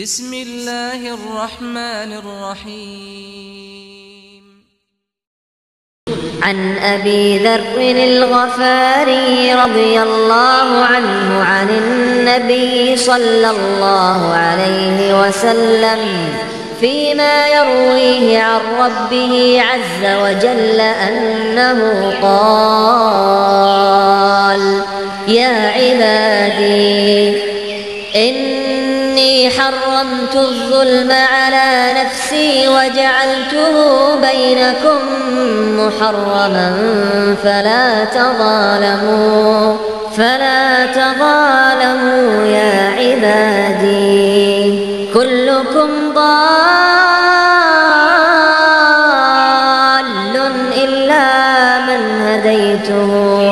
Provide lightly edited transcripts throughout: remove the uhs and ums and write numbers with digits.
بسم الله الرحمن الرحيم. عن أبي ذر الغفاري رضي الله عنه عن النبي صلى الله عليه وسلم فيما يرويه عن ربه عز وجل أنه قال: يا عبادي إني حرمت الظلم على نفسي وجعلته بينكم محرما فلا تظالموا يا عبادي كلكم ضال إلا من هديته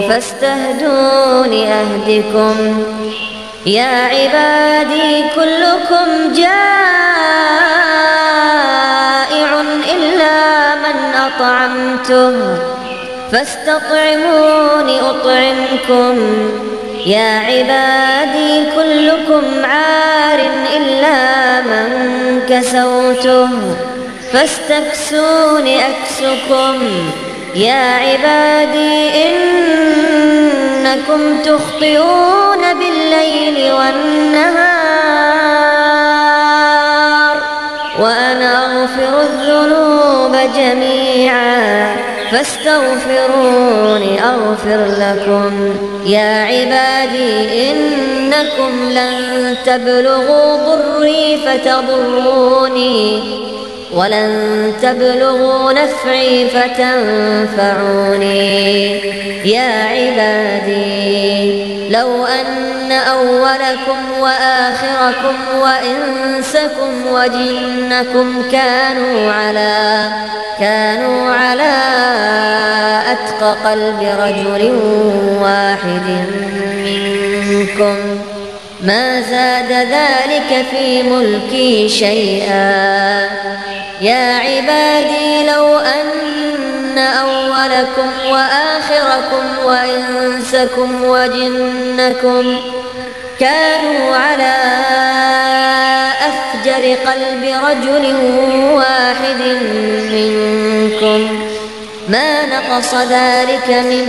فاستهدوني أهدكم. يا عبادي كلكم جائع إلا من أطعمته فاستطعموني أطعمكم. يا عبادي كلكم عار إلا من كسوته فاستكسوني أكسكم. يا عبادي إنكم تخطئون بالليل والنهار وأنا أغفر الذنوب جميعا فاستغفروني أغفر لكم. يا عبادي إنكم لن تبلغوا ضري فتضروني ولن تبلغوا نفعي فتنفعوني. يا عبادي لو أن أولكم وآخركم وإنسكم وجنكم كانوا على أتقى قلب رجل واحد منكم ما زاد ذلك في ملكي شيئا. يا عبادي لو أن أولكم وآخركم وإنسكم وجنكم كانوا على أفجر قلب رجل واحد منكم ما نقص ذلك من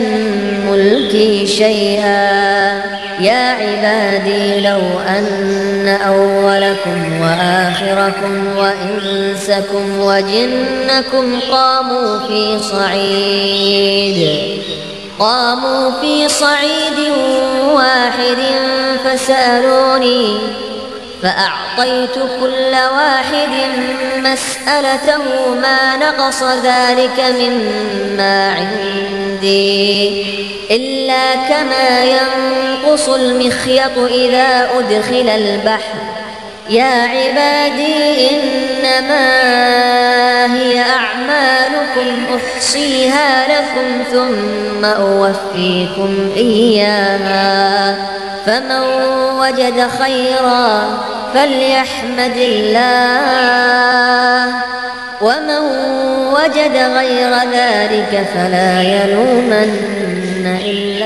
ملكي شيئا. يا عبادي لو أن أولكم وآخركم وإنسكم وجنكم قاموا في صعيد واحد فسألوني فأعطيت كل واحد مسألته ما نقص ذلك مما عندي إلا كما ينقص المخيط إذا أدخل البحر. يا عبادي إنما هي أعمالكم أحصيها لكم ثم أوفيكم إياها فمن وجد خيرا فليحمد الله ومن وجد غير ذلك فلا يلومن إلا